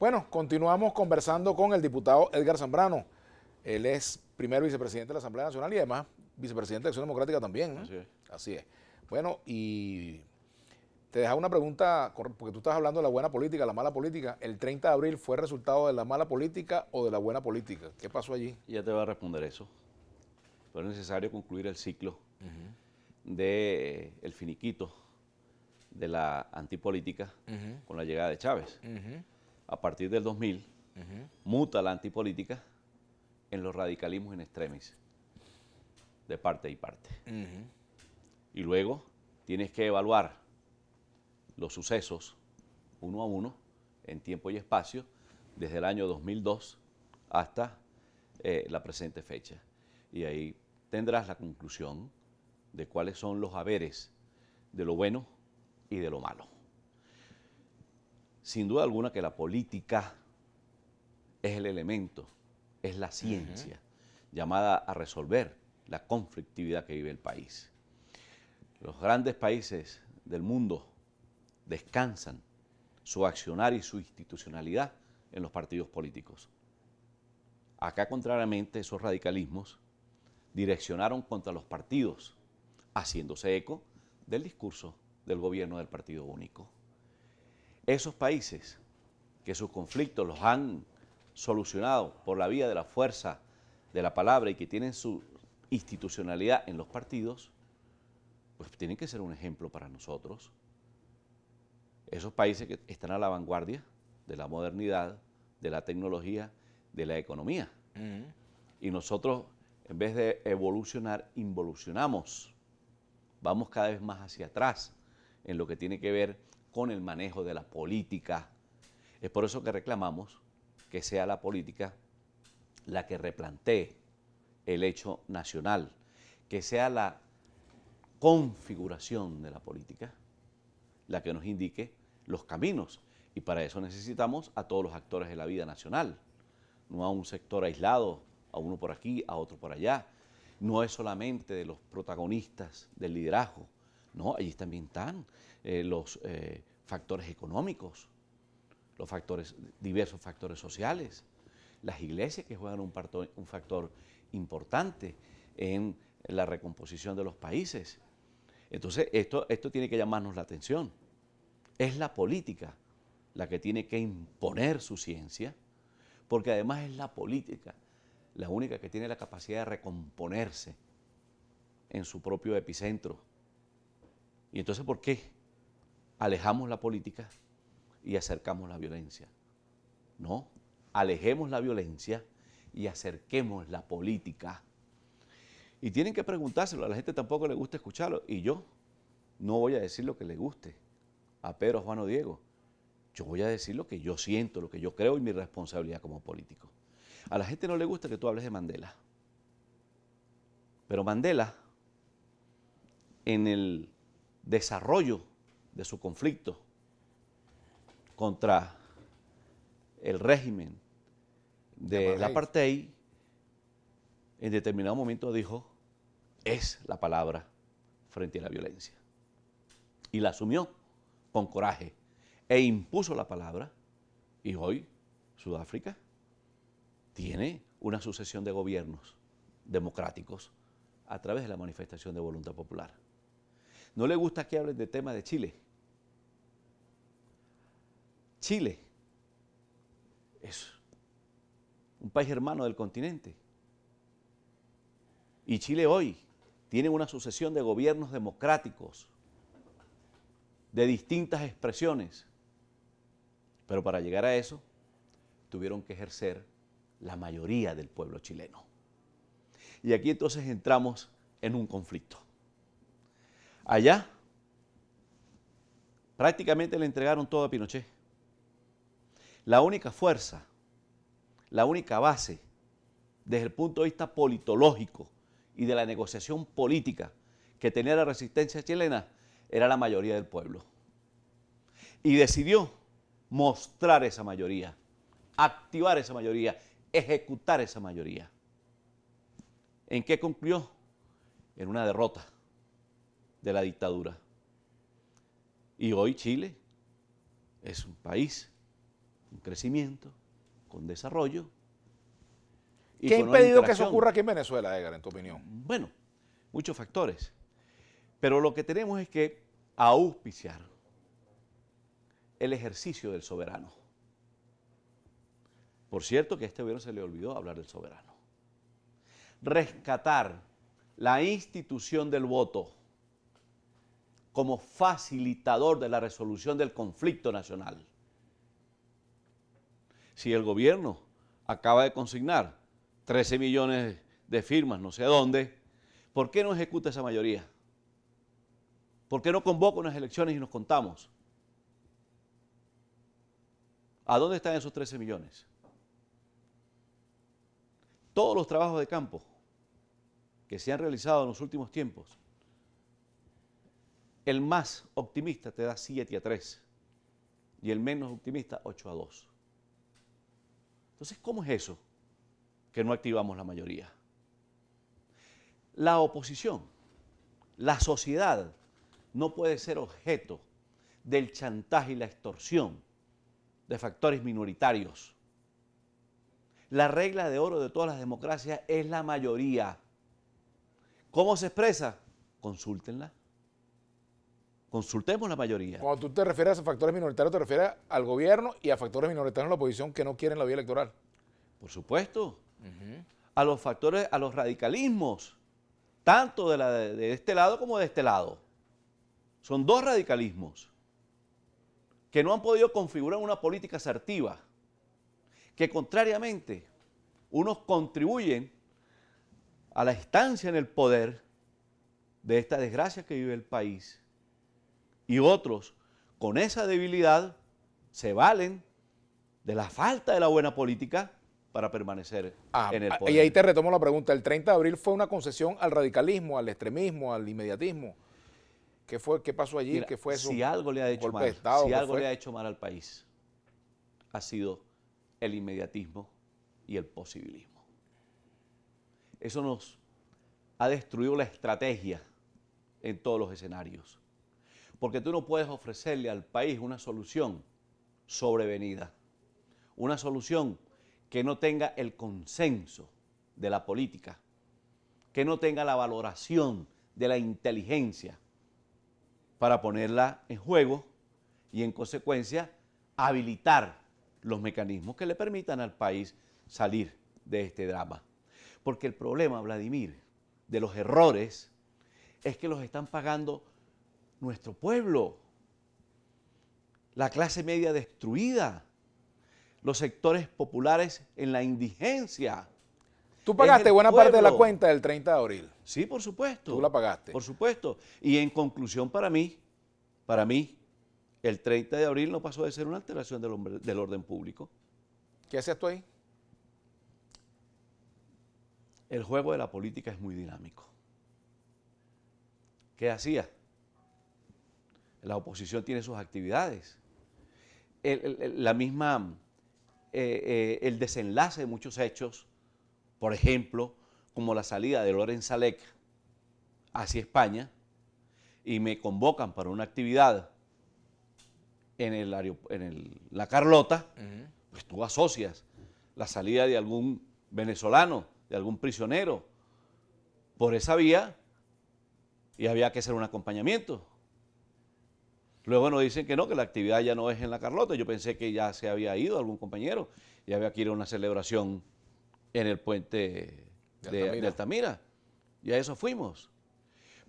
Bueno, continuamos conversando con el diputado Edgar Zambrano. Él es primer vicepresidente de la Asamblea Nacional y además vicepresidente de Acción Democrática también, ¿no? Así es. Así es. Bueno, y te dejaba una pregunta, porque tú estás hablando de la buena política, la mala política. ¿El 30 de abril fue resultado de la mala política o de la buena política? ¿Qué pasó allí? Ya te voy a responder eso. Fue necesario concluir el ciclo de el finiquito de la antipolítica con la llegada de Chávez. A partir del 2000, muta la antipolítica en los radicalismos in extremis, de parte y parte. Y luego tienes que evaluar los sucesos uno a uno, en tiempo y espacio, desde el año 2002 hasta la presente fecha. Y ahí tendrás la conclusión de cuáles son los haberes de lo bueno y de lo malo. Sin duda alguna que la política es el elemento, es la ciencia llamada a resolver la conflictividad que vive el país. Los grandes países del mundo descansan su accionar y su institucionalidad en los partidos políticos. Acá, contrariamente, esos radicalismos direccionaron contra los partidos, haciéndose eco del discurso del gobierno del partido único. Esos países que sus conflictos los han solucionado por la vía de la fuerza de la palabra y que tienen su institucionalidad en los partidos, pues tienen que ser un ejemplo para nosotros. Esos países que están a la vanguardia de la modernidad, de la tecnología, de la economía. Y nosotros, en vez de evolucionar, involucionamos. Vamos cada vez más hacia atrás en lo que tiene que ver con el manejo de la política. Es por eso que reclamamos que sea la política la que replantee el hecho nacional, que sea la configuración de la política la que nos indique los caminos. Y para eso necesitamos a todos los actores de la vida nacional, no a un sector aislado, a uno por aquí, a otro por allá. No es solamente de los protagonistas del liderazgo, no, allí también están los factores económicos, los diversos factores sociales, las iglesias que juegan un factor importante en la recomposición de los países. Entonces, esto tiene que llamarnos la atención. Es la política la que tiene que imponer su ciencia, porque además es la política la única que tiene la capacidad de recomponerse en su propio epicentro. Y entonces, ¿por qué alejamos la política y acercamos la violencia? No, alejemos la violencia y acerquemos la política. Y tienen que preguntárselo, a la gente tampoco le gusta escucharlo, y yo no voy a decir lo que le guste a Pedro, a Juan o Diego. Yo voy a decir lo que yo siento, lo que yo creo y mi responsabilidad como político. A la gente no le gusta que tú hables de Mandela. Pero Mandela, en el desarrollo de su conflicto contra el régimen del apartheid, en determinado momento dijo, es la palabra frente a la violencia. Y la asumió con coraje e impuso la palabra, y hoy Sudáfrica tiene una sucesión de gobiernos democráticos a través de la manifestación de voluntad popular. No le gusta que hablen de tema de Chile. Chile es un país hermano del continente. Y Chile hoy tiene una sucesión de gobiernos democráticos de distintas expresiones. Pero para llegar a eso, tuvieron que ejercer la mayoría del pueblo chileno. Y aquí entonces entramos en un conflicto. Allá prácticamente le entregaron todo a Pinochet. La única fuerza, la única base desde el punto de vista politológico y de la negociación política que tenía la resistencia chilena era la mayoría del pueblo. Y decidió mostrar esa mayoría, activar esa mayoría, ejecutar esa mayoría. ¿En qué concluyó? En una derrota de la dictadura. Y hoy Chile es un país con crecimiento, con desarrollo. ¿Qué ha con una impedido que eso interacción. ocurra aquí en Venezuela, Edgar, en tu opinión? Bueno, muchos factores. Pero lo que tenemos es que auspiciar el ejercicio del soberano. Por cierto que a este gobierno se le olvidó hablar del soberano. Rescatar la institución del voto como facilitador de la resolución del conflicto nacional. Si el gobierno acaba de consignar 13 millones de firmas, no sé a dónde, ¿por qué no ejecuta esa mayoría? ¿Por qué no convoca unas elecciones y nos contamos? ¿A dónde están esos 13 millones? Todos los trabajos de campo que se han realizado en los últimos tiempos, el más optimista te da 7-3 y el menos optimista 8-2. Entonces, ¿cómo es eso que no activamos la mayoría? La oposición, la sociedad, no puede ser objeto del chantaje y la extorsión de factores minoritarios. La regla de oro de todas las democracias es la mayoría. ¿Cómo se expresa? Consúltenla. Consultemos la mayoría. Cuando tú te refieres a factores minoritarios, te refieres al gobierno y a factores minoritarios en la oposición que no quieren la vía electoral. Por supuesto. A los factores, a los radicalismos, tanto de este lado como de este lado. Son dos radicalismos que no han podido configurar una política asertiva, que contrariamente unos contribuyen a la estancia en el poder de esta desgracia que vive el país y otros con esa debilidad se valen de la falta de la buena política para permanecer en el poder. Y ahí te retomo la pregunta. El 30 de abril fue una concesión al radicalismo, al extremismo, al inmediatismo. ¿Qué fue? ¿Qué pasó allí? Mira, ¿Qué fue eso? si algo le ha hecho ¿Golpe de mal, Estado? si ¿Qué algo fue? le ha hecho mal al país, ha sido el inmediatismo y el posibilismo. Eso nos ha destruido la estrategia en todos los escenarios. Porque tú no puedes ofrecerle al país una solución sobrevenida, una solución que no tenga el consenso de la política, que no tenga la valoración de la inteligencia para ponerla en juego y en consecuencia habilitar los mecanismos que le permitan al país salir de este drama. Porque el problema, Vladimir, de los errores es que los están pagando nuestro pueblo, la clase media destruida, los sectores populares en la indigencia. Tú pagaste el buena parte de la pueblo. cuenta del 30 de abril. Sí, por supuesto. Tú la pagaste. Por supuesto. Y en conclusión, para mí, el 30 de abril no pasó de ser una alteración del orden público. ¿Qué hacías tú ahí? El juego de la política es muy dinámico. ¿Qué hacía? La oposición tiene sus actividades. El desenlace de muchos hechos, por ejemplo, como la salida de Loren Salek hacia España, y me convocan para una actividad en La Carlota, pues tú asocias la salida de algún venezolano, de algún prisionero, por esa vía, y había que hacer un acompañamiento. Luego nos dicen que no, que la actividad ya no es en La Carlota. Yo pensé que ya se había ido algún compañero y había que ir a una celebración en el puente de Altamira. Y a eso fuimos.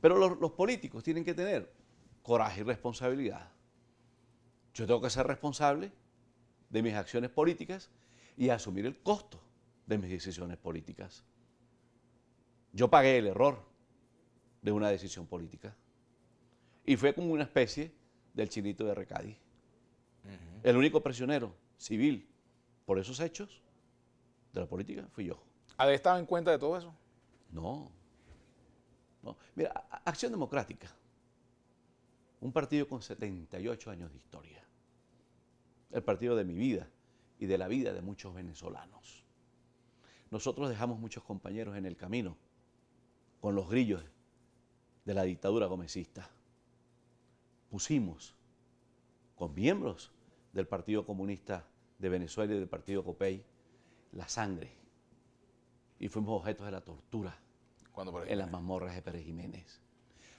Pero los políticos tienen que tener coraje y responsabilidad. Yo tengo que ser responsable de mis acciones políticas y asumir el costo de mis decisiones políticas. Yo pagué el error de una decisión política y fue como una especie del Chinito de Recadi. El único prisionero civil por esos hechos de la política fui yo. ¿Había estado en cuenta de todo eso? No. Mira, Acción Democrática, un partido con 78 años de historia, el partido de mi vida y de la vida de muchos venezolanos. Nosotros dejamos muchos compañeros en el camino con los grillos de la dictadura gomecista. Pusimos con miembros del Partido Comunista de Venezuela y del partido Copey, la sangre. Y fuimos objetos de la tortura en las mazmorras de Pérez Jiménez.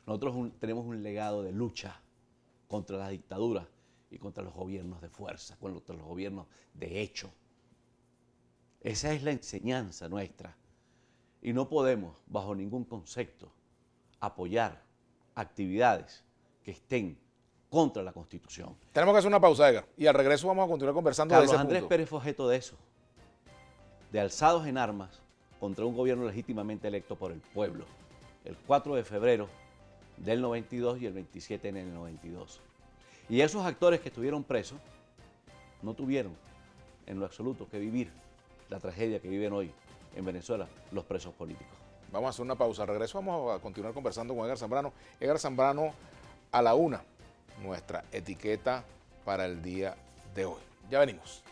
Nosotros tenemos un legado de lucha contra la dictadura y contra los gobiernos de fuerza, contra los gobiernos de hecho. Esa es la enseñanza nuestra. Y no podemos, bajo ningún concepto, apoyar actividades que estén contra la Constitución. Tenemos que hacer una pausa, Edgar, y al regreso vamos a continuar conversando Carlos de ese Andrés punto. Pérez fue objeto de eso, de alzados en armas contra un gobierno legítimamente electo por el pueblo, el 4 de febrero del 92 y el 27 en el 92. Y esos actores que estuvieron presos no tuvieron en lo absoluto que vivir la tragedia que viven hoy en Venezuela los presos políticos. Vamos a hacer una pausa. Al regreso vamos a continuar conversando con Edgar Zambrano. Edgar Zambrano a la 1, nuestra etiqueta para el día de hoy. Ya venimos.